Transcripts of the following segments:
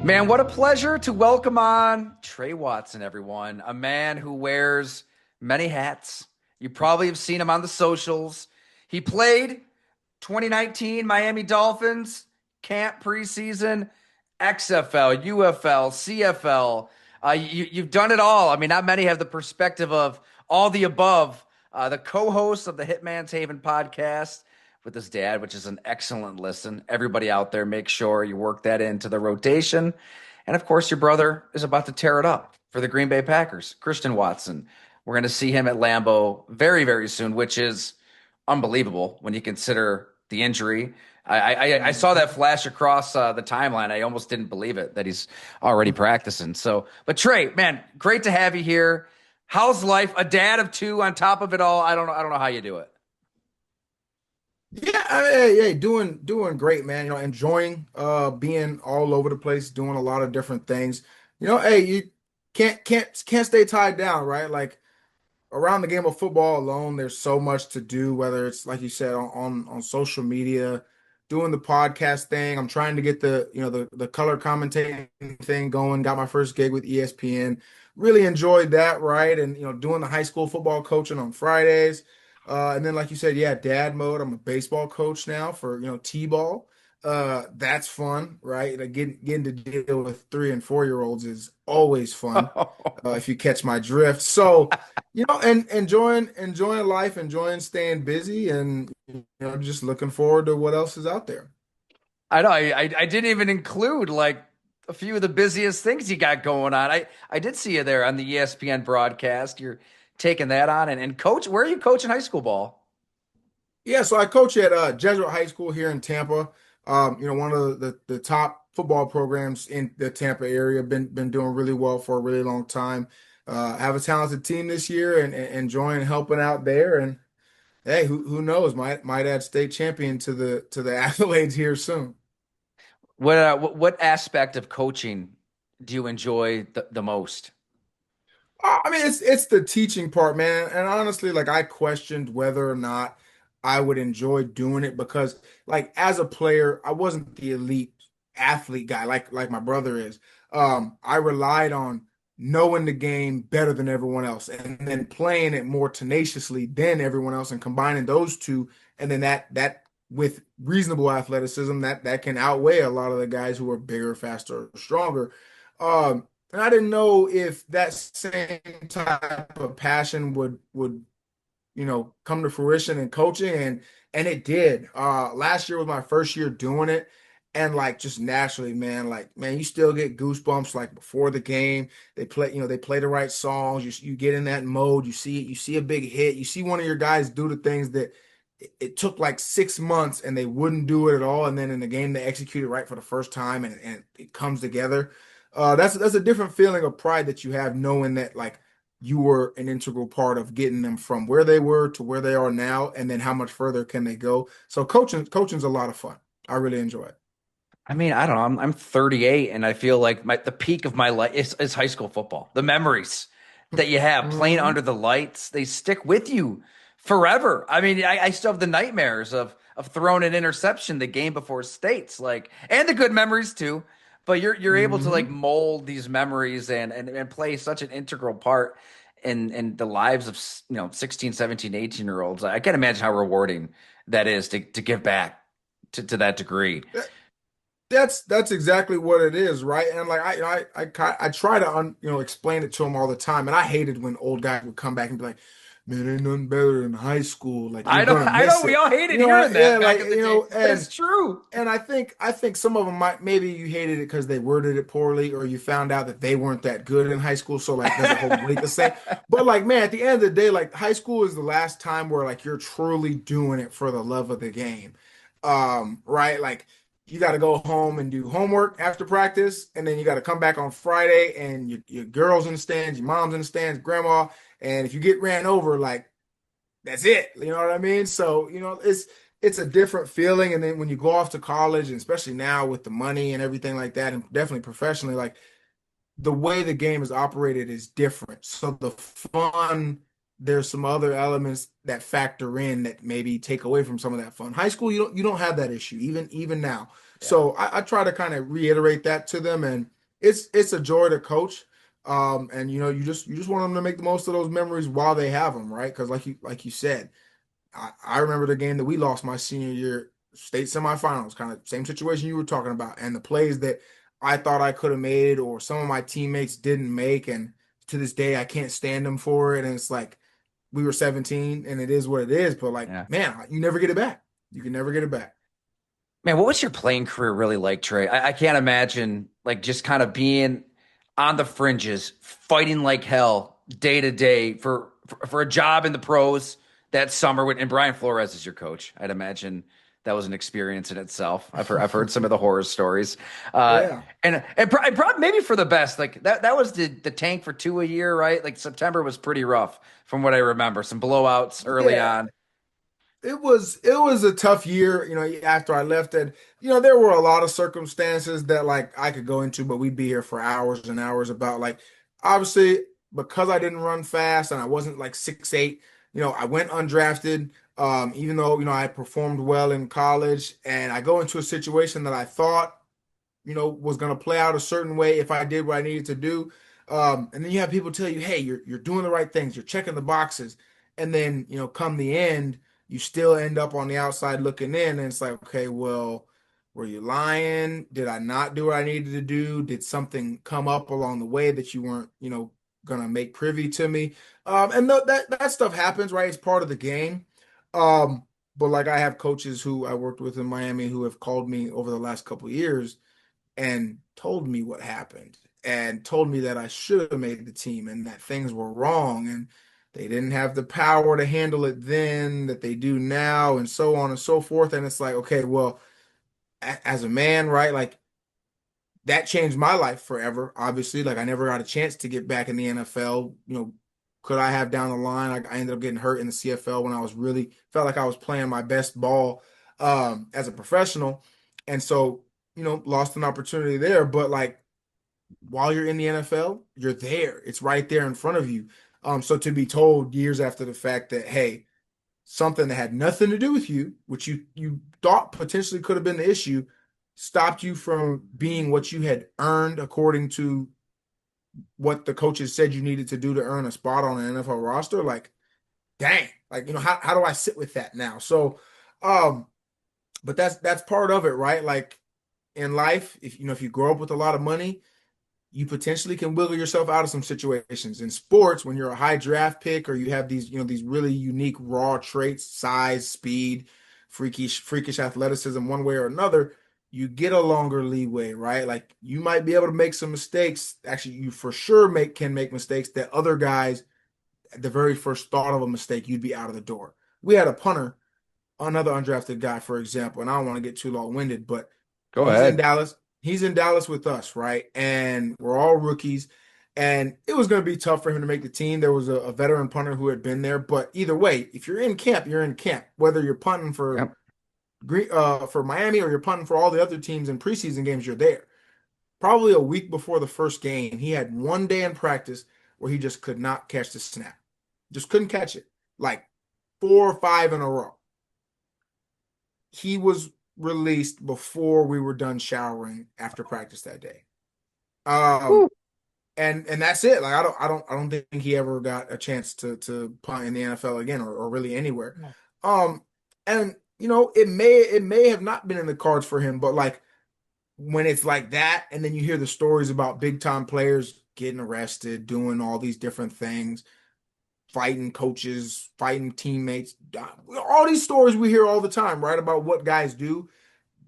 Man, what a pleasure to welcome on Tre Watson, everyone. A man who wears many hats. You probably have seen him on the socials. He played 2019 Miami Dolphins camp preseason, XFL, UFL, CFL. You've done it all. I mean, not many have the perspective of all the above. The co-host of the Hitman's Haven podcast with his dad, which is an excellent listen. Everybody out there, make sure you work that into the rotation. And of course, your brother is about to tear it up for the Green Bay Packers, Christian Watson. We're going to see him at Lambeau very, very soon, which is unbelievable when you consider the injury. I saw that flash across the timeline. I almost didn't believe it that he's already practicing. So, but Tre, man, great to have you here. How's life? A dad of two on top of it all. I don't know. I don't know how you do it. Yeah, hey, doing great, man. Enjoying being all over the place, doing a lot of different things. Hey, you can't stay tied down, right? Like around the game of football alone, there's so much to do, whether it's like you said on social media, doing the podcast thing. I'm trying to get the color commentating thing going. Got my first gig with ESPN. Really enjoyed that, right? And doing the high school football coaching on Fridays. And then like you said, yeah, dad mode. I'm a baseball coach now for T-ball. That's fun, right? Like getting to deal with 3 and 4 year olds is always fun, if you catch my drift. So, and enjoying life, enjoying staying busy, and just looking forward to what else is out there. I know. I didn't even include like a few of the busiest things you got going on. I did see you there on the ESPN broadcast. You're taking that on and coach. Where are you coaching high school ball? Yeah, so I coach at Jesuit High School here in Tampa. One of the top football programs in the Tampa area. Been doing really well for a really long time. Have a talented team this year and enjoying helping out there. And hey, who knows? Might add state champion to the accolades here soon. What aspect of coaching do you enjoy the most? I mean, it's the teaching part, man. And honestly, like I questioned whether or not I would enjoy doing it because, like, as a player, I wasn't the elite athlete guy like my brother is. I relied on knowing the game better than everyone else, and then playing it more tenaciously than everyone else, and combining those two, and then that with reasonable athleticism, that can outweigh a lot of the guys who are bigger, faster, stronger. And I didn't know if that same type of passion would come to fruition in coaching, and it did. Last year was my first year doing it, and like just naturally, man, like man, you still get goosebumps like before the game. They play the right songs. You get in that mode. You see it. You see a big hit. You see one of your guys do the things that it took like 6 months and they wouldn't do it at all, and then in the game they execute it right for the first time, and it comes together. That's a different feeling of pride that you have knowing that like you were an integral part of getting them from where they were to where they are now, and then how much further can they go. So coaching's a lot of fun. I really enjoy it. I mean, I don't know. I'm 38 and I feel like the peak of my life is high school football. The memories that you have playing Hmm. under the lights, they stick with you forever. I mean, I still have the nightmares of throwing an interception the game before states, like, and the good memories too. But you're able to like Hmm. mold these memories and play such an integral part in the lives of 16, 17, 18 year olds. I can't imagine how rewarding that is to give back to that degree. That's exactly what it is, right? And like I try to explain it to them all the time, and I hated when old guys would come back and be like, "Man, ain't nothing better than high school. Like you're gonna I know miss we it." all hated hearing Yeah, that back like in the day, but and it's true. I think some of them might maybe you hated it because they worded it poorly, or you found out that they weren't that good in high school, so like doesn't hold weight the same. But like man, at the end of the day, like high school is the last time where like you're truly doing it for the love of the game. Right? Like you got to go home and do homework after practice, and then you got to come back on Friday, and your girl's in the stands, your mom's in the stands, grandma, and if you get ran over, like that's it. You know what I mean? So, it's a different feeling. And then when you go off to college, and especially now with the money and everything like that, and definitely professionally, like the way the game is operated is different. So the fun, there's some other elements that factor in that maybe take away from some of that fun. High school, you don't have that issue, even now. Yeah. So I try to kind of reiterate that to them, it's a joy to coach. And you just want them to make the most of those memories while they have them, right? Because like you said, I remember the game that we lost my senior year, state semifinals, kind of same situation you were talking about, and the plays that I thought I could have made or some of my teammates didn't make, and to this day I can't stand them for it. And it's like we were 17, and it is what it is. But like, Yeah. man, you never get it back. You can never get it back. Man, what was your playing career really like, Trey? I can't imagine like just kind of being on the fringes, fighting like hell day to day for a job in the pros that summer and Brian Flores is your coach. I'd imagine that was an experience in itself. I've heard some of the horror stories, uh, Yeah. and probably maybe for the best. Like that was the tank for two a year, right? Like September was pretty rough from what I remember. Some blowouts early Yeah. on. It was a tough year, after I left. And there were a lot of circumstances that like I could go into, but we'd be here for hours and hours about like obviously because I didn't run fast and I wasn't like 6'8", I went undrafted, even though I performed well in college, and I go into a situation that I thought was going to play out a certain way if I did what I needed to do. And then you have people tell you, hey, you're doing the right things, you're checking the boxes. And then, come the end, you still end up on the outside looking in. And it's like, okay, well, were you lying? Did I not do what I needed to do? Did something come up along the way that you weren't, going to make privy to me? And that stuff happens, right? It's part of the game. Um, but like I have coaches who I worked with in Miami who have called me over the last couple of years and told me what happened and told me that I should have made the team and that things were wrong and they didn't have the power to handle it then that they do now and so on and so forth. And it's like, okay, well, as a man, right? Like that changed my life forever, obviously. Like I never got a chance to get back in the NFL. Could I have down the line? I ended up getting hurt in the CFL when I was really felt like I was playing my best ball as a professional. And so, lost an opportunity there. But like while you're in the NFL, you're there. It's right there in front of you. So to be told years after the fact that, hey, something that had nothing to do with you, which you thought potentially could have been the issue, stopped you from being what you had earned according to what the coaches said you needed to do to earn a spot on an NFL roster. Like, dang, like how do I sit with that now? So, um, but that's part of it, right? Like in life, if you grow up with a lot of money, you potentially can wiggle yourself out of some situations. In sports, when you're a high draft pick or you have these really unique raw traits, size, speed, freakish athleticism, one way or another, you get a longer leeway, right? Like you might be able to make some mistakes. Actually, you for sure can make mistakes that other guys, at the very first thought of a mistake, you'd be out of the door. We had a punter, another undrafted guy, for example, and I don't want to get too long-winded, but Go he's in ahead. Dallas. He's in Dallas with us, right? And we're all rookies. And it was going to be tough for him to make the team. There was a veteran punter who had been there. But either way, if you're in camp, you're in camp. Whether you're punting Yep. for Miami or you're punting for all the other teams in preseason games, you're there. Probably a week before the first game, he had one day in practice where he just could not catch the snap. Just couldn't catch it. Like 4 or 5 in a row. He was released before we were done showering after practice that day. Um, Woo. and that's it. Like I don't think he ever got a chance to punt in the NFL again or really anywhere. Um, and it may have not been in the cards for him, but like when it's like that, and then you hear the stories about big time players getting arrested, doing all these different things, fighting coaches, fighting teammates, all these stories we hear all the time, right? About what guys do,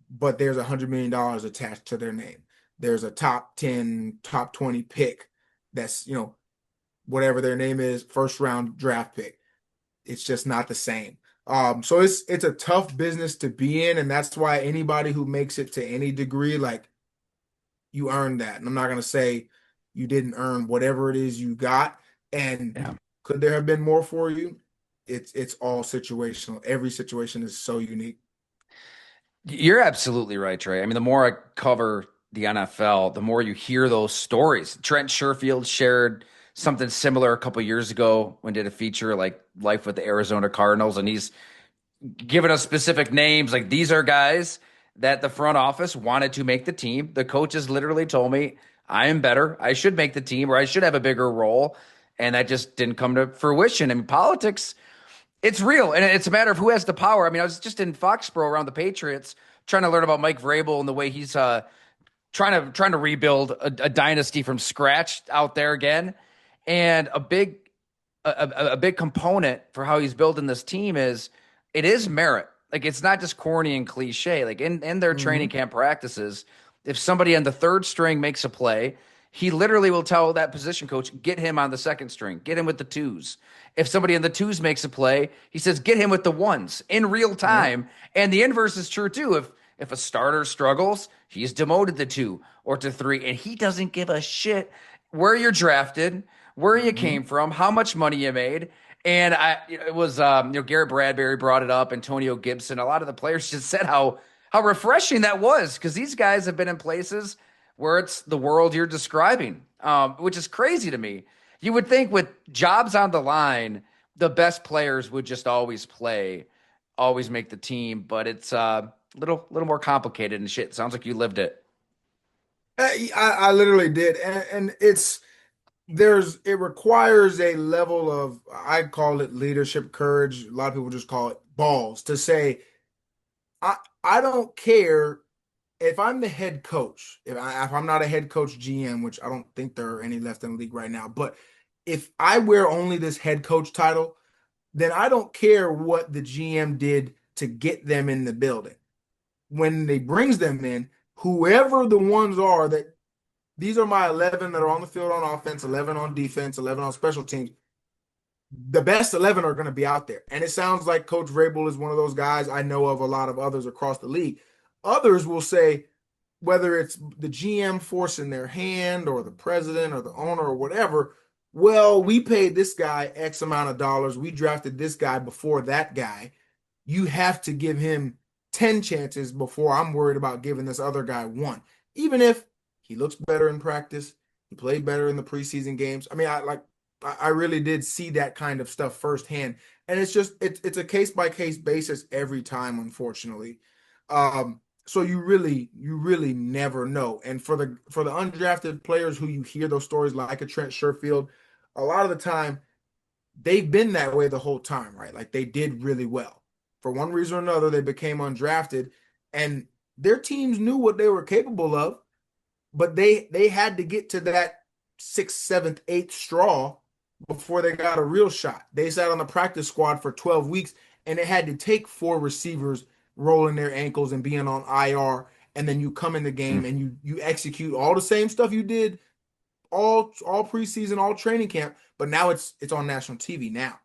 but there's $100 million attached to their name. There's a top 10, top 20 pick that's, whatever their name is, first round draft pick. It's just not the same. So it's a tough business to be in, and that's why anybody who makes it to any degree, like you earned that. And I'm not gonna say you didn't earn whatever it is you got. And Yeah. could there have been more for you? It's all situational. Every situation is so unique. You're absolutely right, Trey. I mean, the more I cover the NFL, the more you hear those stories. Trent Sherfield shared something similar a couple years ago when did a feature like Life with the Arizona Cardinals, and he's given us specific names. Like these are guys that the front office wanted to make the team. The coaches literally told me, I am better. I should make the team or I should have a bigger role. And that just didn't come to fruition. I mean, politics, it's real. And it's a matter of who has the power. I mean, I was just in Foxborough around the Patriots trying to learn about Mike Vrabel and the way he's trying to rebuild a dynasty from scratch out there again. And a big component for how he's building this team is it is merit. Like it's not just corny and cliche. Like in their training Hmm. camp practices, if somebody on the third string makes a play, he literally will tell that position coach, get him on the second string, get him with the twos. If somebody in the twos makes a play, he says, get him with the ones in real Yeah. time. And the inverse is true too. If a starter struggles, he's demoted to two or to three, and he doesn't give a shit where you're drafted, where you Hmm. came from, how much money you made. And it was Garrett Bradbury brought it up, Antonio Gibson. A lot of the players just said how refreshing that was because these guys have been in places where it's the world you're describing, which is crazy to me. You would think with jobs on the line, the best players would just always play, always make the team, but it's little more complicated and shit. Sounds like you lived it. I literally did, and it requires a level of, I call it leadership courage. A lot of people just call it balls to say, I I don't care if I'm the head coach, if I'm not a head coach GM, which I don't think there are any left in the league right now, but if I wear only this head coach title, then I don't care what the GM did to get them in the building. When they brings them in, whoever the ones are that these are my 11 that are on the field on offense, 11 on defense, 11 on special teams. The best 11 are going to be out there. And it sounds like Coach Vrabel is one of those guys. I know of a lot of others across the league. Others will say, whether it's the GM forcing their hand or the president or the owner or whatever, well, we paid this guy X amount of dollars. We drafted this guy before that guy. You have to give him 10 chances before I'm worried about giving this other guy one. Even if he looks better in practice, he played better in the preseason games. I mean, I really did see that kind of stuff firsthand. And it's a case by case basis every time, unfortunately. So you really never know. And for the undrafted players who you hear those stories like a Trent Sherfield, a lot of the time they've been that way the whole time, right? Like they did really well. For one reason or another, they became undrafted, and their teams knew what they were capable of, but they had to get to that sixth, seventh, eighth straw before they got a real shot. They sat on the practice squad for 12 weeks, and it had to take four receivers rolling their ankles and being on IR, and then you come in the game and you execute all the same stuff you did all preseason, all training camp, but now it's on national TV now.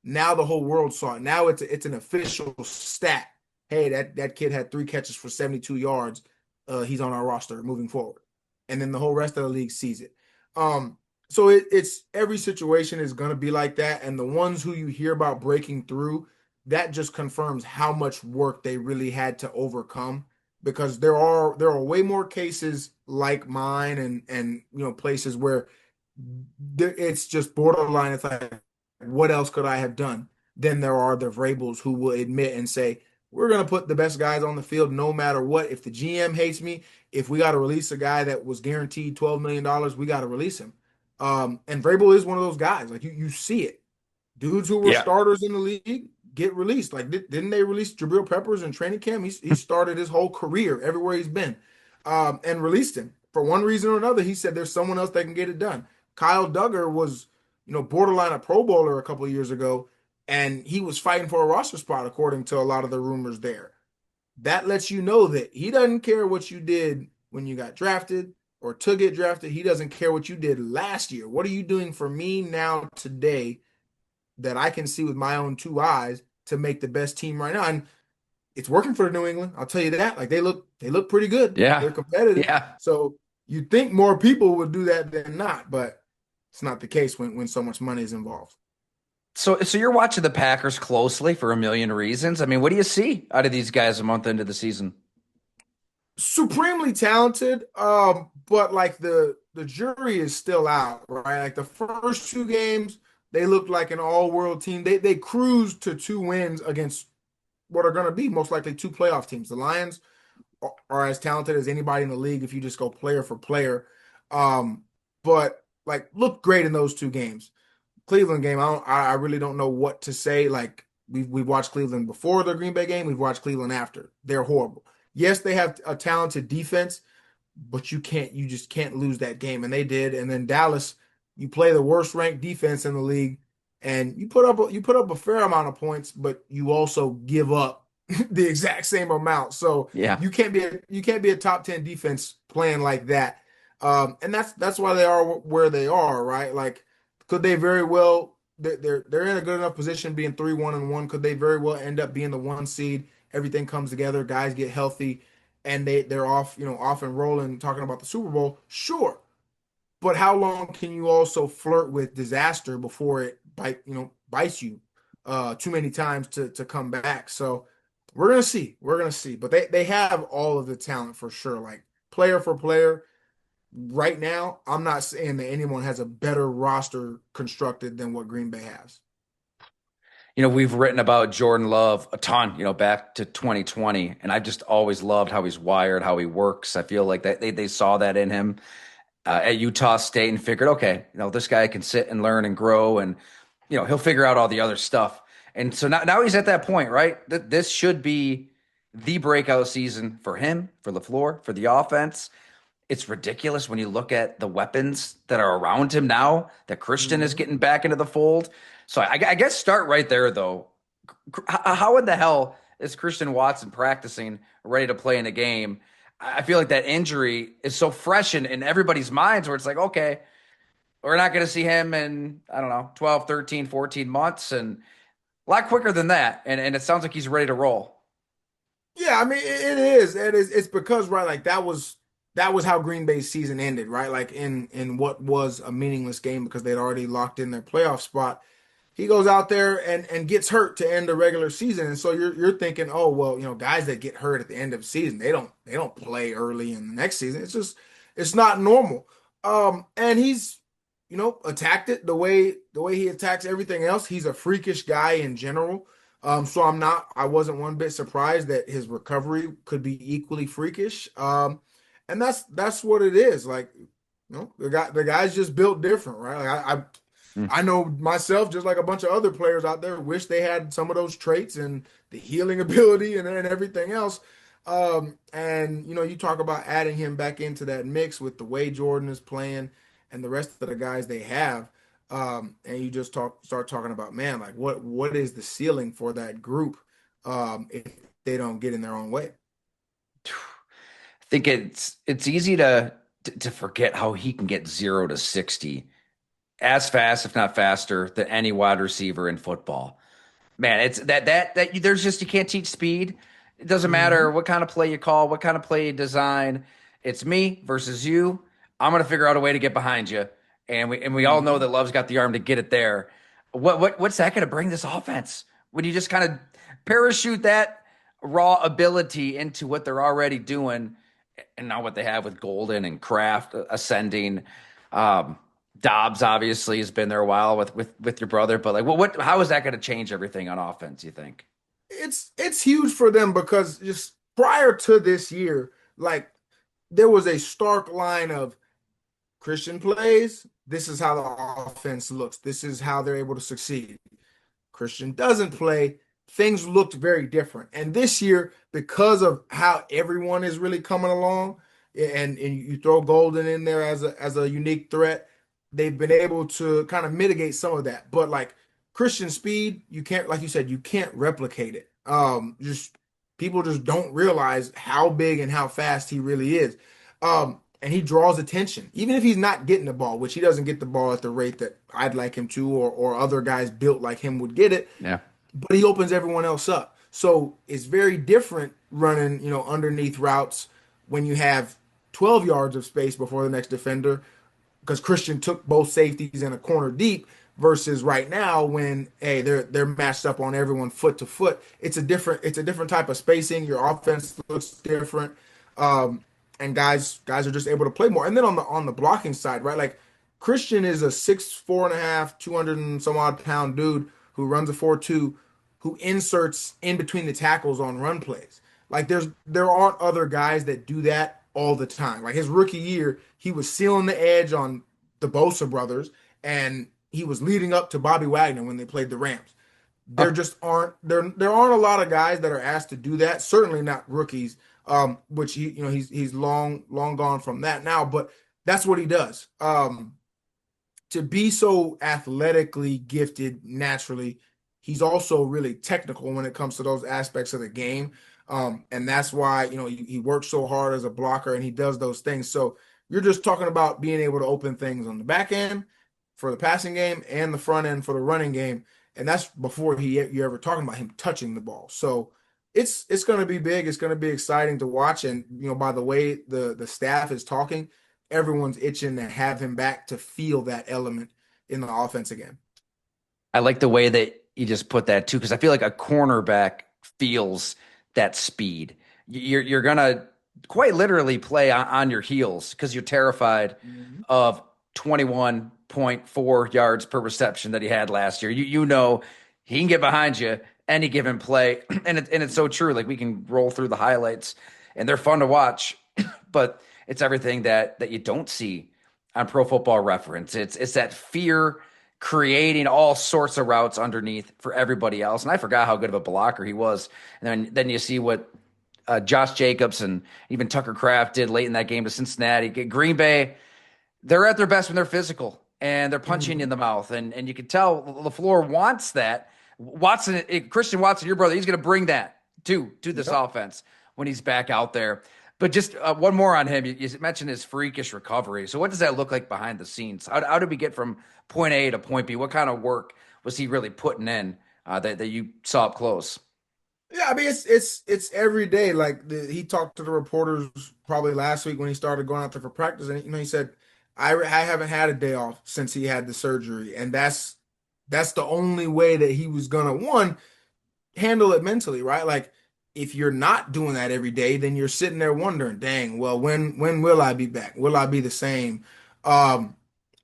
Now the whole world saw it. Now it's an official stat. Hey, that kid had 3 catches for 72 yards. He's on our roster moving forward. And then the whole rest of the league sees it. So it's every situation is going to be like that. And the ones who you hear about breaking through, that just confirms how much work they really had to overcome, because there are way more cases like mine and places where it's just borderline. It's like, what else could I have done? Then there are the Vrabels who will admit and say, we're going to put the best guys on the field no matter what. If the GM hates me, if we got to release a guy that was guaranteed $12 million, we got to release him. And Vrabel is one of those guys. Like you see it. Dudes who were Yeah. starters in the league get released. Like, didn't they release Jabril Peppers in training camp? He started his whole career everywhere he's been, and released him for one reason or another. He said there's someone else that can get it done. Kyle Duggar was, borderline a Pro Bowler a couple of years ago, and he was fighting for a roster spot according to a lot of the rumors there. That lets you know that he doesn't care what you did when you got drafted or to get drafted. He doesn't care what you did last year. What are you doing for me now today that I can see with my own two eyes to make the best team right now? And it's working for New England. I'll tell you that. Like they look pretty good. Yeah. They're competitive. Yeah. So you'd think more people would do that than not, but it's not the case when so much money is involved. So you're watching the Packers closely for a million reasons. I mean, what do you see out of these guys a month into the season? Supremely talented, but like the jury is still out, right? Like the first two games, they looked like an all-world team. They cruised to 2 wins against what are going to be most likely two playoff teams. The Lions are as talented as anybody in the league if you just go player for player. Um, but like looked great in those two games. Cleveland game, I really don't know what to say. Like we've watched Cleveland before the Green Bay game, we've watched Cleveland after. They're horrible. Yes, they have a talented defense, but you just can't lose that game, and they did. And then Dallas, you play the worst ranked defense in the league, and you put up a fair amount of points, but you also give up the exact same amount. So Yeah. you can't be a top 10 defense playing like that. And that's why they are where they are, right? Like, could they very well they're in a good enough position being 3-1-1? Could they very well end up being the one seed? Everything comes together, guys get healthy and they're off, off and rolling, talking about the Super Bowl. Sure, but how long can you also flirt with disaster before it bites you too many times to come back? So we're gonna see, but they have all of the talent for sure, like player for player. Right now, I'm not saying that anyone has a better roster constructed than what Green Bay has. We've written about Jordan Love a ton, back to 2020, and I've just always loved how he's wired, how he works. I feel like that they saw that in him at Utah State and figured, okay, this guy can sit and learn and grow, and he'll figure out all the other stuff. And so now he's at that point, right? This should be the breakout season for him, for LaFleur, for the offense. It's ridiculous when you look at the weapons that are around him now that Christian is Mhm. getting back into the fold. So I guess start right there, though. How in the hell is Christian Watson practicing, ready to play in a game? I feel like that injury is so fresh in everybody's minds where it's like, okay, we're not going to see him in, I don't know, 12, 13, 14 months and a lot quicker than that. And it sounds like he's ready to roll. Yeah, I mean it is. It is. It's because right, like that was how Green Bay's season ended, right? Like in what was a meaningless game because they'd already locked in their playoff spot. He goes out there and gets hurt to end the regular season, and so you're thinking, oh well, guys that get hurt at the end of the season, they don't play early in the next season. It's not normal. And he's attacked it the way he attacks everything else. He's a freakish guy in general. So I wasn't one bit surprised that his recovery could be equally freakish. And that's what it is. Like, the guy's just built different, right? Like Hmm. I know myself, just like a bunch of other players out there, wish they had some of those traits and the healing ability and everything else. And you talk about adding him back into that mix with the way Jordan is playing and the rest of the guys they have. And you just start talking about, man, like what is the ceiling for that group if they don't get in their own way? I think it's easy to forget how he can get 0 to 60 as fast, if not faster, than any wide receiver in football. Man, it's there's just you can't teach speed. It doesn't matter Hmm. what kind of play you call, what kind of play you design. It's me versus you. I'm gonna figure out a way to get behind you, and we all know Hmm. that Love's got the arm to get it there. What's that gonna bring this offense when you just kind of parachute that raw ability into what they're already doing, and now what they have with Golden and Kraft ascending. Um, Dobbs obviously has been there a while with your brother, but like, how is that going to change everything on offense? You think? It's huge for them because just prior to this year, like there was a stark line of Christian plays. This is how the offense looks. This is how they're able to succeed. Christian doesn't play, things looked very different. And this year, because of how everyone is really coming along, and you throw Golden in there as a unique threat, they've been able to kind of mitigate some of that. But like Christian speed, you can't, like you said, you can't replicate it. Just people just don't realize how big and how fast he really is. And he draws attention, even if he's not getting the ball, which he doesn't get the ball at the rate that I'd like him to, or other guys built like him would get it. Yeah. But he opens everyone else up. So it's very different running, underneath routes when you have 12 yards of space before the next defender, because Christian took both safeties and a corner deep versus right now when hey they're matched up on everyone foot to foot. It's a different type of spacing. Your offense looks different, and guys are just able to play more. And then on the blocking side, right? Like Christian is a 6'4.5", 200 and some odd pound dude who runs a 4.2, who inserts in between the tackles on run plays. Like there aren't other guys that do that all the time. Like his rookie year, he was sealing the edge on the Bosa brothers, and he was leading up to Bobby Wagner when they played the Rams. There aren't a lot of guys that are asked to do that. Certainly not rookies. Which he's long gone from that now, but that's what he does. To be so athletically gifted naturally, he's also really technical when it comes to those aspects of the game. And that's why, he works so hard as a blocker and he does those things. So you're just talking about being able to open things on the back end for the passing game and the front end for the running game. And that's before you're ever talking about him touching the ball. So it's going to be big. It's going to be exciting to watch. And, by the way the staff is talking, everyone's itching to have him back to feel that element in the offense again. I like the way that you just put that too, because I feel like a cornerback feels that speed. You're gonna quite literally play on your heels because you're terrified Mhm. of 21.4 yards per reception that he had last year. You know he can get behind you any given play, and it's so true. Like we can roll through the highlights, and they're fun to watch, but it's everything that you don't see on Pro Football Reference. It's that fear creating all sorts of routes underneath for everybody else. And I forgot how good of a blocker he was. And then you see what Josh Jacobs and even Tucker Kraft did late in that game to Cincinnati. Green Bay, they're at their best when they're physical and they're punching you in Mhm. the mouth. And you can tell LaFleur wants that. Watson, Christian Watson, your brother, he's going to bring that to this Yep. offense when he's back out there. But just one more on him. You mentioned his freakish recovery. So what does that look like behind the scenes? How did we get from point A to point B? What kind of work was he really putting in that you saw up close? Yeah, I mean it's every day. Like he talked to the reporters probably last week when he started going out there for practice, and he said, I haven't had a day off since he had the surgery, and that's the only way that he was gonna one handle it mentally, right? Like if you're not doing that every day, then you're sitting there wondering, dang, well, when will I be back? Will I be the same? Um,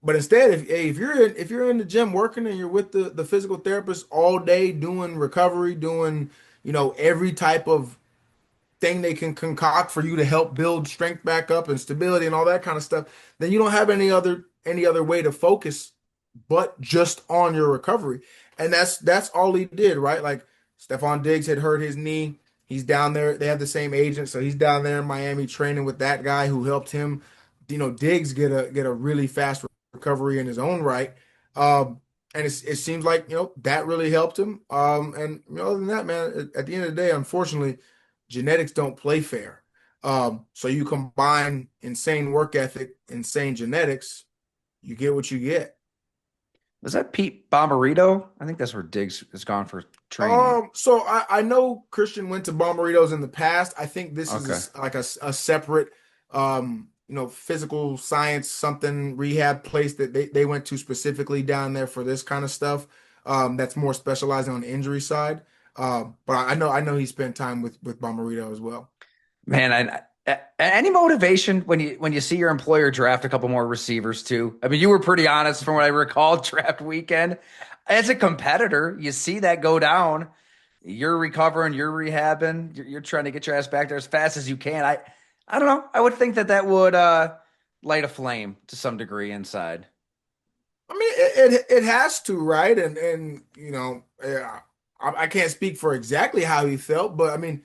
but instead, if you're in the gym working and you're with the physical therapist all day doing recovery, doing every type of thing they can concoct for you to help build strength back up and stability and all that kind of stuff, then you don't have any other way to focus but just on your recovery. And that's all he did, right? Like Stephon Diggs had hurt his knee. He's down there. They have the same agent, so he's down there in Miami training with that guy who helped him, Diggs get a really fast recovery in his own right. Um, and it seems like, that really helped him. And other than that, man, at the end of the day, unfortunately, genetics don't play fair. So you combine insane work ethic, insane genetics, you get what you get. Was that Pete Bomberito? I think that's where Diggs has gone for training. So I know Christian went to Bomberitos in the past. I think this Okay. is like a separate, physical science something rehab place that they went to specifically down there for this kind of stuff. That's more specializing on the injury side. But I know he spent time with Bomberito as well. Man, any motivation when you see your employer draft a couple more receivers too? I mean, you were pretty honest from what I recall draft weekend. As a competitor, you see that go down. You're recovering, you're rehabbing, you're trying to get your ass back there as fast as you can. I don't know. I would think that would light a flame to some degree inside. I mean, it has to, right? And yeah, I can't speak for exactly how he felt, but I mean,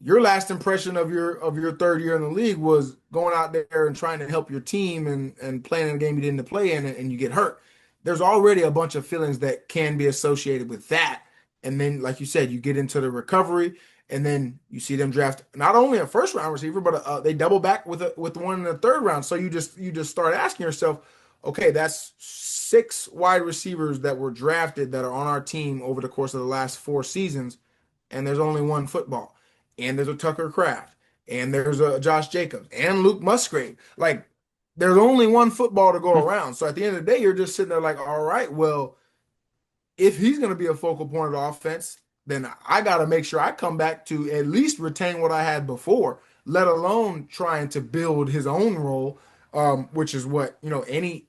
your last impression of your third year in the league was going out there and trying to help your team and playing in a game you didn't play in, and you get hurt. There's already a bunch of feelings that can be associated with that, and then, like you said, you get into the recovery, and then you see them draft not only a first round receiver, but they double back with one in the third round. So you just start asking yourself, okay, that's six wide receivers that were drafted that are on our team over the course of the last 4 seasons, and there's only one football. And there's a Tucker Kraft, and there's a Josh Jacobs, and Luke Musgrave. Like, there's only one football to go around. So at the end of the day, you're just sitting there like, all right, well, if he's going to be a focal point of the offense, then I got to make sure I come back to at least retain what I had before, let alone trying to build his own role, which is what any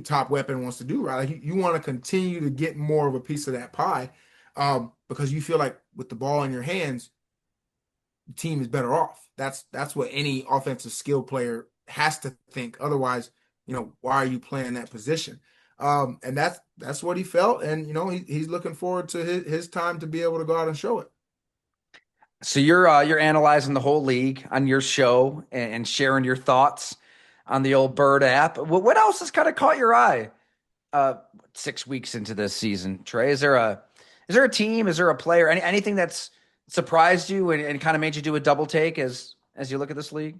top weapon wants to do, right? Like you want to continue to get more of a piece of that pie, because you feel like with the ball in your hands, the team is better off. That's what any offensive skill player has to think. Otherwise, why are you playing that position? And that's what he felt, and he's looking forward to his time to be able to go out and show it. So you're analyzing the whole league on your show and sharing your thoughts on the old Bird app. What else has kind of caught your eye 6 weeks into this season, Trey? Is there a team? Is there a player? Anything that's surprised you and kind of made you do a double take as you look at this league?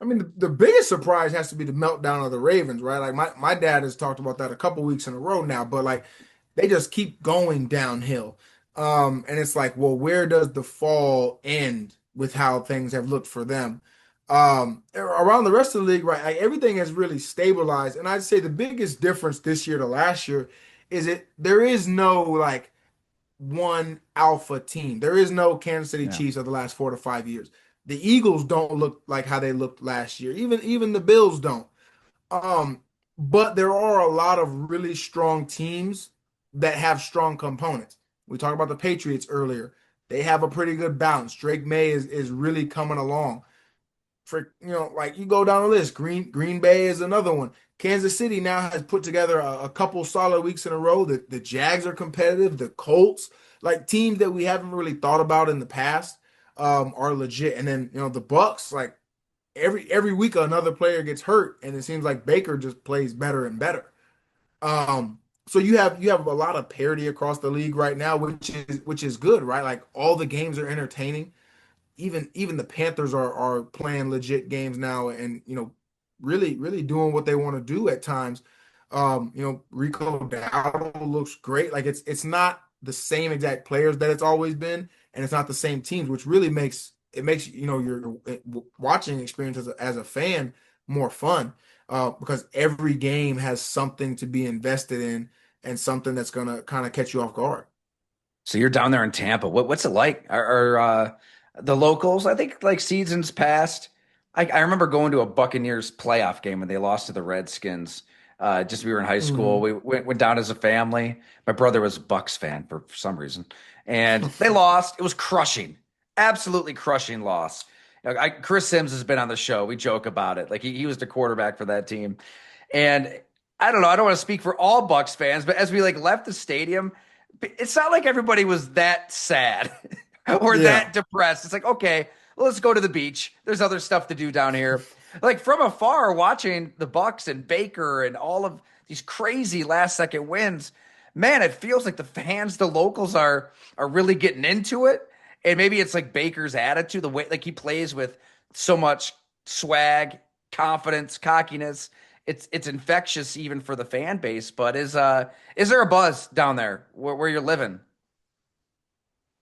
I mean, the biggest surprise has to be the meltdown of the Ravens, right? Like my dad has talked about that a couple weeks in a row now, but like they just keep going downhill. And it's like, well, where does the fall end with how things have looked for them? Around the rest of the league, right? Like everything has really stabilized. And I'd say the biggest difference this year to last year is there is no like one alpha team. There is no Kansas City Yeah. Chiefs of the last 4 to 5 years. The Eagles don't look like how they looked last year. Even the Bills don't. Um, but there are a lot of really strong teams that have strong components. We talked about the Patriots earlier. They have a pretty good balance. Drake May is really coming along. For like you go down the list, Green Bay is another one. Kansas City now has put together a couple solid weeks in a row. The Jags are competitive. The Colts, like teams that we haven't really thought about in the past, are legit. And then the Bucks, like every week another player gets hurt, and it seems like Baker just plays better and better. So you have a lot of parity across the league right now, which is good, right? Like all the games are entertaining. Even the Panthers are playing legit games now, and really doing what they want to do at times. Rico Dowdle looks great. Like it's not the same exact players that it's always been, and it's not the same teams, which really makes your watching experience as a fan more fun, because every game has something to be invested in and something that's gonna kind of catch you off guard. So you're down there in Tampa. What's it like? Are the locals? I think like seasons past. I remember going to a Buccaneers playoff game when they lost to the Redskins. Just we were in high school. Mhm. We went down as a family. My brother was a Bucks fan for some reason, and they lost. It was crushing, absolutely crushing loss. Chris Sims has been on the show. We joke about it. Like he was the quarterback for that team, and I don't know. I don't want to speak for all Bucks fans, but as we like left the stadium, it's not like everybody was that sad or Yeah. that depressed. It's like, okay, well, let's go to the beach. There's other stuff to do down here. Like from afar, watching the Bucks and Baker and all of these crazy last second wins, man, it feels like the fans, the locals are really getting into it. And maybe it's like Baker's attitude, the way like he plays with so much swag, confidence, cockiness. It's infectious even for the fan base. But is there a buzz down there where you're living?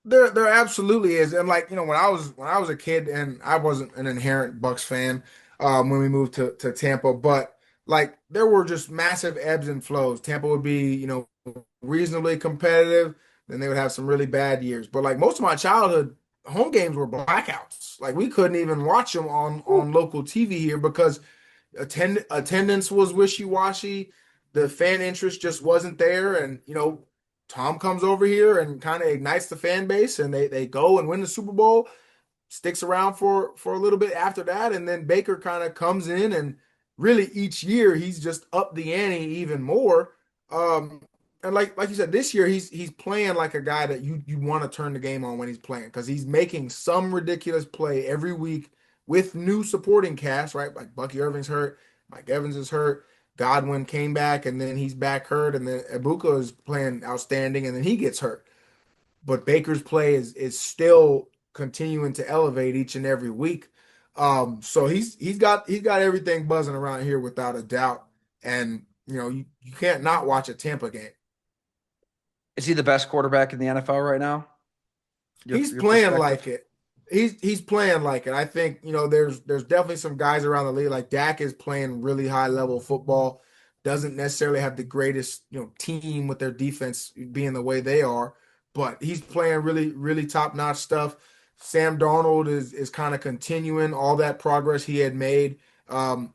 There absolutely is. And like, when I was a kid, and I wasn't an inherent Bucks fan when we moved to Tampa, but like there were just massive ebbs and flows. Tampa would be, reasonably competitive, then they would have some really bad years. But like most of my childhood home games were blackouts. Like we couldn't even watch them on local TV here because attendance was wishy-washy. The fan interest just wasn't there. And, Tom comes over here and kind of ignites the fan base, and they go and win the Super Bowl, sticks around for a little bit after that. And then Baker kind of comes in, and really each year he's just up the ante even more. Um, and like you said, this year he's playing like a guy that you want to turn the game on when he's playing, because he's making some ridiculous play every week with new supporting cast, right? Like Bucky Irving's hurt, Mike Evans is hurt, Godwin came back and then he's back hurt, and then Ibuka is playing outstanding and then he gets hurt. But Baker's play is still continuing to elevate each and every week. So he's got everything buzzing around here without a doubt. And you can't not watch a Tampa game. Is he the best quarterback in the NFL right now? He's Your playing perspective? like it. He's playing like it. I think, there's definitely some guys around the league. Like Dak is playing really high level football. Doesn't necessarily have the greatest, team with their defense being the way they are, but he's playing really, really top-notch stuff. Sam Darnold is kind of continuing all that progress he had made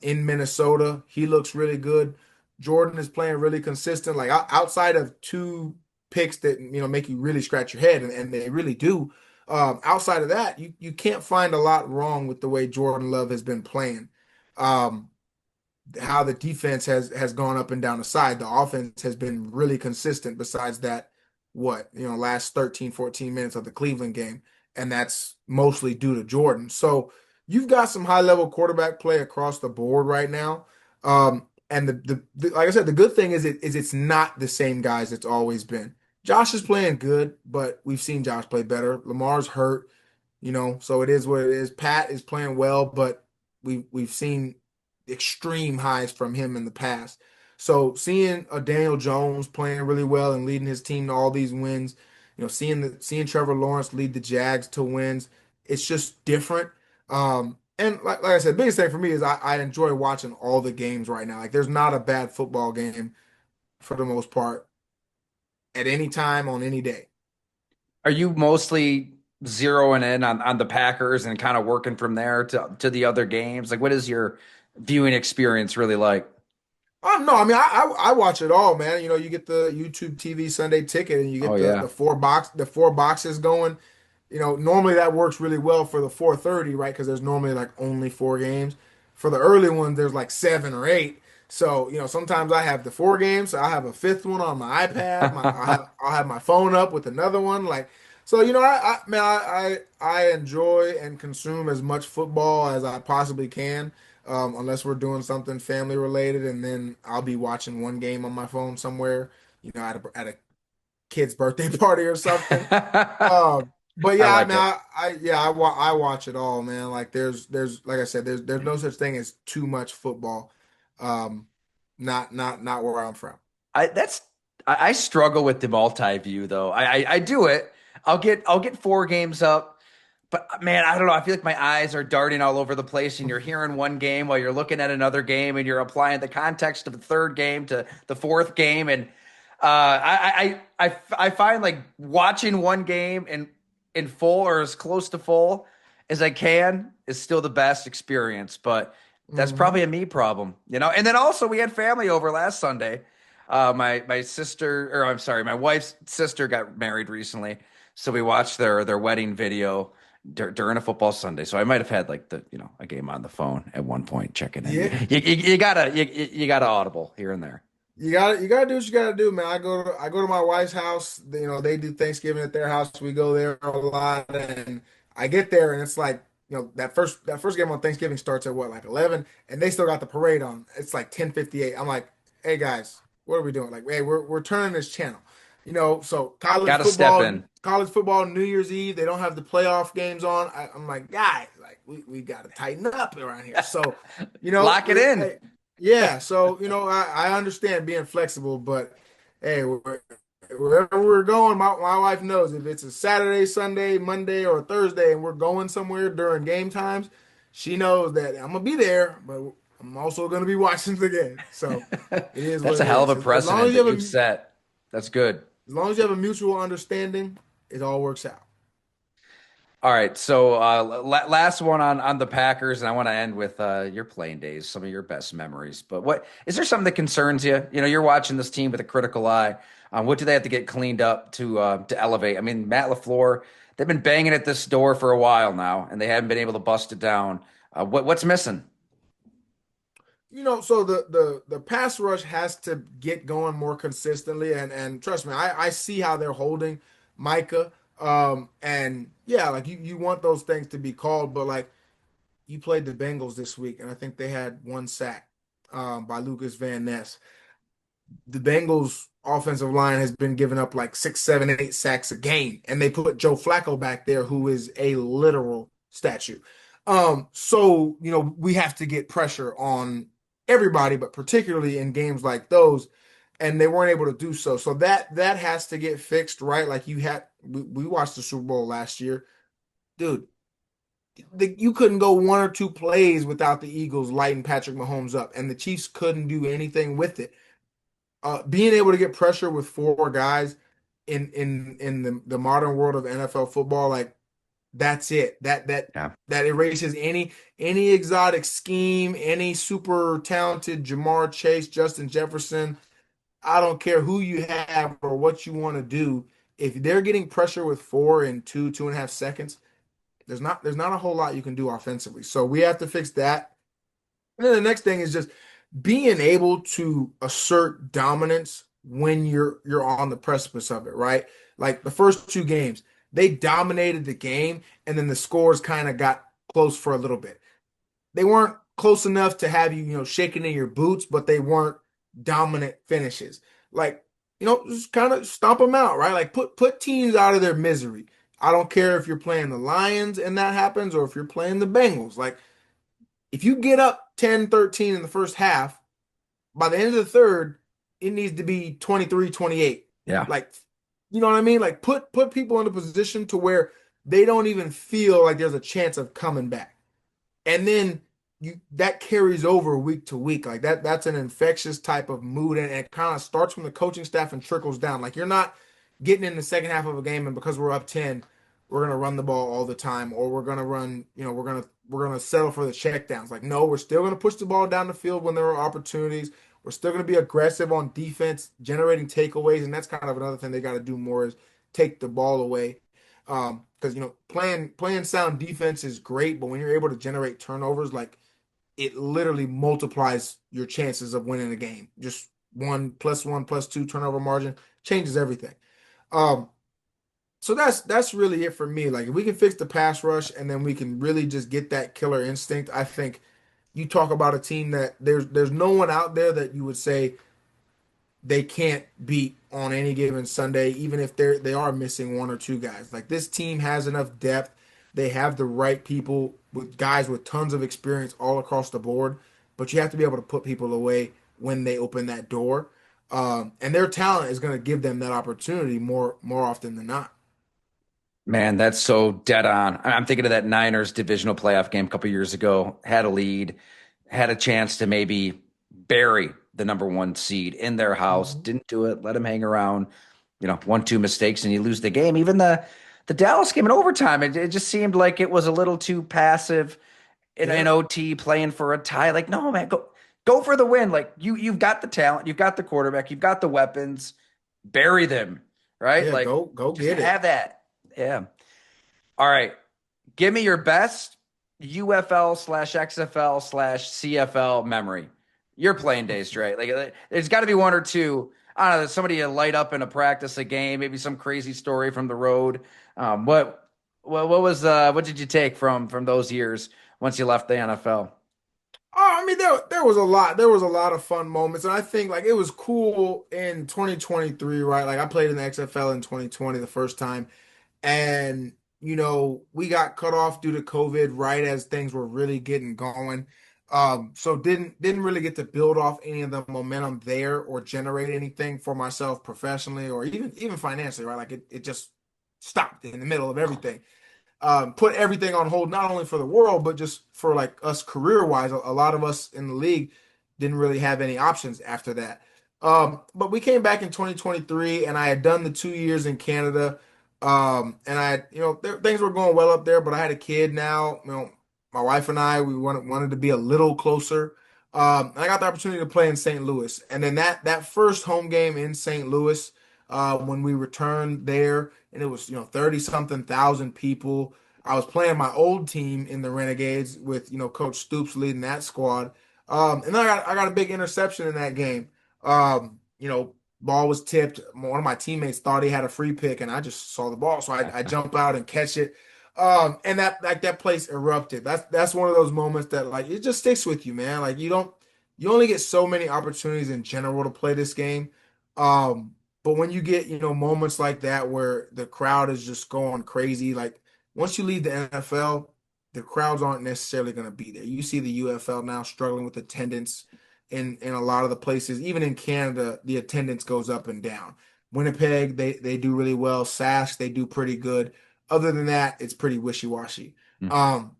in Minnesota. He looks really good. Jordan is playing really consistent. Like outside of two picks that make you really scratch your head, and they really do. Outside of that, you can't find a lot wrong with the way Jordan Love has been playing. Um, how the defense has gone up and down the side. The offense has been really consistent besides that, last 13, 14 minutes of the Cleveland game. And that's mostly due to Jordan. So you've got some high level quarterback play across the board right now. And like I said, the good thing is it's not the same guys it's always been. Josh is playing good, but we've seen Josh play better. Lamar's hurt, so it is what it is. Pat is playing well, but we've seen extreme highs from him in the past. So seeing a Daniel Jones playing really well and leading his team to all these wins, seeing Trevor Lawrence lead the Jags to wins, it's just different. And like I said, biggest thing for me is I enjoy watching all the games right now. Like there's not a bad football game for the most part at any time on any day. Are you mostly zeroing in on the Packers and kind of working from there to the other games? Like, what is your viewing experience really like? Oh no, I mean I watch it all, man. You get the YouTube TV Sunday ticket and you Oh get the yeah. the four boxes going. Normally that works really well for the 4:30, right? Because there's normally like only four games. For the early ones, there's like seven or eight. So, sometimes I have the four games. So I have a fifth one on my iPad. I'll have my phone up with another one. Like, so I enjoy and consume as much football as I possibly can, unless we're doing something family related, and then I'll be watching one game on my phone somewhere, at a kid's birthday party or something. But I yeah, I like mean, it. I watch it all, man. Like there's like I said, there's no such thing as too much football. Um, not where I'm from. I struggle with the multi-view though. I do it. I'll get four games up. But man, I don't know. I feel like my eyes are darting all over the place, and you're hearing one game while you're looking at another game, and you're applying the context of the third game to the fourth game. And I find like watching one game in full or as close to full as I can is still the best experience. But that's probably Hmm. a me problem, you know. And then also we had family over last Sunday. My sister, or I'm sorry, my wife's sister got married recently, so we watched their wedding video during a football Sunday. So I might have had like a game on the phone at one point checking in. Yeah, You gotta audible here and there. you gotta do what you gotta do, man. I go to my wife's house. They do Thanksgiving at their house. We go there a lot, and I get there, and it's like that first game on Thanksgiving starts at what, like 11, and they still got the parade on. It's like 10:58. I'm like, hey guys, what are we doing? Like, hey, we're turning this channel. So Gotta step in. college football, New Year's Eve, they don't have the playoff games on. I'm like, guys, like we got to tighten up around here. So, Lock it in. hey, yeah. So, I understand being flexible, but hey, wherever we're going, my wife knows if it's a Saturday, Sunday, Monday, or Thursday, and we're going somewhere during game times, she knows that I'm gonna be there, but I'm also gonna be watching the game. So it is That's what a it hell of is. a As long precedent as you that have you've set. That's good. a mutual understanding, it all works out. All right, so last one on the Packers, and I want to end with your playing days, some of your best memories. But what is there something that concerns you? You're watching this team with a critical eye. What do they have to get cleaned up to elevate? I mean, Matt LaFleur, they've been banging at this door for a while now, and they haven't been able to bust it down. What's missing? So the pass rush has to get going more consistently, and trust me, I see how they're holding Micah. And yeah, like you want those things to be called, but like you played the Bengals this week, and I think they had one sack by Lucas Van Ness. The Bengals offensive line has been giving up like 6, 7, 8 sacks a game, and they put Joe Flacco back there, who is a literal statue. So we have to get pressure on everybody, but particularly in games like those, and they weren't able to do so. So that has to get fixed, right? Like we watched the Super Bowl last year, dude. You couldn't go one or two plays without the Eagles lighting Patrick Mahomes up, and the Chiefs couldn't do anything with it. Being able to get pressure with four guys in the modern world of NFL football, like that's it. Yeah. That erases any exotic scheme, any super talented Jamar Chase, Justin Jefferson. I don't care who you have or what you want to do. if they're getting pressure with 4 and 2.5 seconds, there's not a whole lot you can do offensively. So we have to fix that. And then the next thing is just being able to assert dominance when you're on the precipice of it, right? Like the first 2 games, they dominated the game, and then the scores kind of got close for a little bit. They weren't close enough to have you, shaking in your boots, but they weren't dominant finishes. Like, just kind of stomp them out, right? Like put teams out of their misery. I don't care if you're playing the Lions and that happens, or if you're playing the Bengals. Like, if you get up 10-13 in the first half, by the end of the third, it needs to be 23-28. Yeah. Like, you know what I mean? Like put people in a position to where they don't even feel like there's a chance of coming back. And then that carries over week to week. Like that's an infectious type of mood, and it kind of starts from the coaching staff and trickles down. Like, you're not getting in the second half of a game and because we're up 10, we're gonna run the ball all the time, or we're gonna run, we're gonna settle for the checkdowns. Like, no, we're still gonna push the ball down the field when there are opportunities. We're still gonna be aggressive on defense, generating takeaways, and that's kind of another thing they got to do more is take the ball away. Because playing sound defense is great, but when you're able to generate turnovers, like, it literally multiplies your chances of winning a game. Just 1+1+2 turnover margin changes everything. Um, so that's really it for me. Like, if we can fix the pass rush and then we can really just get that killer instinct, I think you talk about a team that there's no one out there that you would say they can't beat on any given Sunday, even if they are missing 1 or 2 guys. Like, this team has enough depth. They have the right people with guys with tons of experience all across the board, but you have to be able to put people away when they open that door. And their talent is going to give them that opportunity more often than not. Man, that's so dead on. I'm thinking of that Niners divisional playoff game a couple years ago. Had a lead, had a chance to maybe bury the number one seed in their house. Mhm. Didn't do it. Let them hang around. 1, 2 mistakes, and you lose the game. Even the Dallas game in overtime, it just seemed like it was a little too passive in Yeah, OT, playing for a tie. Like, no, man, go for the win. Like, you've got the talent, you've got the quarterback, you've got the weapons. Bury them, right? yeah, Like, go just get it. have that. Yeah. All right. Give me your best UFL/XFL/CFL memory. Your playing days, Dre. Like, there's got to be 1 or 2. I don't know. Somebody you light up in a practice, a game, maybe some crazy story from the road. What did you take from those years once you left the NFL? Oh, I mean, there was a lot. There was a lot of fun moments, and I think, like, it was cool in 2023, right? Like, I played in the XFL in 2020 the first time, and we got cut off due to COVID right as things were really getting going. So didn't really get to build off any of the momentum there or generate anything for myself professionally or even financially, right? Like, it just stopped in the middle of everything. Put everything on hold, not only for the world, but just for, like, us career wise. A lot of us in the league didn't really have any options after that. But we came back in 2023, and I had done the 2 years in Canada. And things were going well up there, but I had a kid now. My wife and I, we wanted to be a little closer. And I got the opportunity to play in St. Louis, and then that first home game in St. Louis, when we returned there, and it was 30 something thousand people. I was playing my old team in the Renegades with Coach Stoops leading that squad. And then I got a big interception in that game. Ball was tipped. One of my teammates thought he had a free pick, and I just saw the ball, so I jump out and catch it. And that place erupted. That's one of those moments that, like, it just sticks with you, man. Like, you only get so many opportunities in general to play this game. But when you get, moments like that where the crowd is just going crazy, like, once you leave the NFL, the crowds aren't necessarily going to be there. You see the UFL now struggling with attendance in a lot of the places. Even in Canada, the attendance goes up and down. Winnipeg, they do really well. Sask, they do pretty good. Other than that, it's pretty wishy-washy. Um,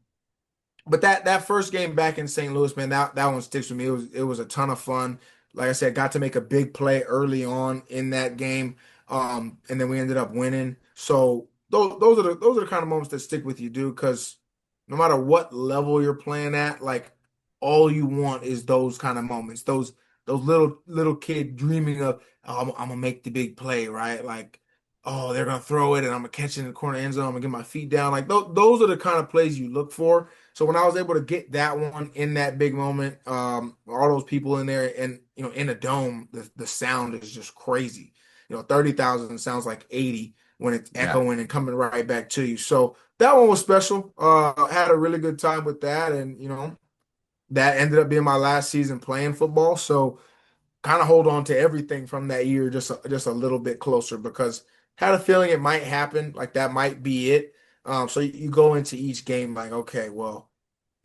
but that first game back in St. Louis, man, that one sticks with me. It was a ton of fun. Like I said, got to make a big play early on in that game, and then we ended up winning. So those are the kind of moments that stick with you, dude. Because no matter what level you're playing at, like, all you want is those kind of moments. Those little kid dreaming of, oh, I'm gonna make the big play, right? Like, oh, they're gonna throw it and I'm gonna catch it in the corner end zone. I'm gonna get my feet down. Like those are the kind of plays you look for. So when I was able to get that one in that big moment, all those people in there and in a dome, the sound is just crazy. 30,000 sounds like 80 when it's Yeah. echoing and coming right back to you. So that one was special. I had a really good time with that, and that ended up being my last season playing football. So kind of hold on to everything from that year just a little bit closer because had a feeling it might happen, like that might be it. So you go into each game like, okay, well,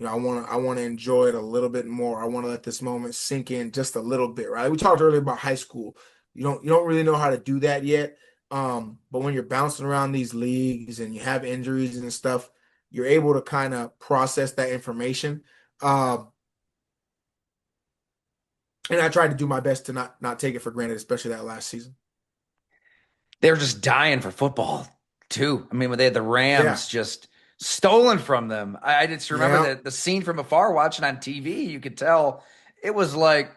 I want to enjoy it a little bit more. I want to let this moment sink in just a little bit, right? We talked earlier about high school. You don't really know how to do that yet. But when you're bouncing around these leagues and you have injuries and stuff, you're able to kind of process that information. Um, and I tried to do my best to not take it for granted, especially that last season. They're just dying for football too. I mean, when they had the Yeah. Rams just stolen from them, I just remember Yeah. that the scene from afar watching on TV. You could tell it was like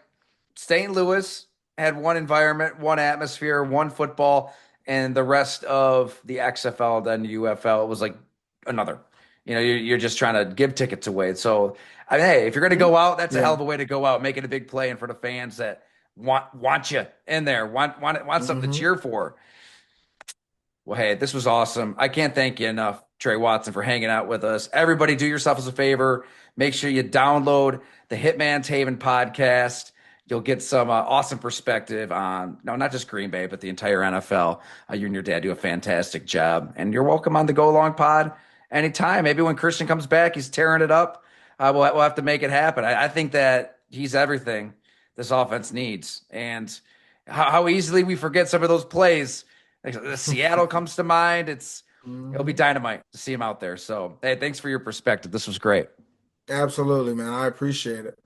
St. Louis had one environment, one atmosphere, one football, and the rest of the XFL, then UFL, it was like another. You're just trying to give tickets away. So, I mean, hey, if you're going to Mhm. go out, that's a hell Yeah. of a way to go out, making a big play in front of fans that want you in there, want something to Hmm. cheer for. Well, hey, this was awesome. I can't thank you enough, Tre Watson, for hanging out with us. Everybody, do yourself a favor. Make sure you download the Hitman's Haven podcast. You'll get some awesome perspective on, no, not just Green Bay, but the entire NFL. You and your dad do a fantastic job. And you're welcome on the Go Along Pod anytime. Maybe when Christian comes back, he's tearing it up. We'll have to make it happen. I think that he's everything this offense needs. And how easily we forget some of those plays like, Seattle comes to mind. It'll be Hmm. dynamite to see him out there. So, hey, thanks for your perspective. This was great. Absolutely, man. I appreciate it.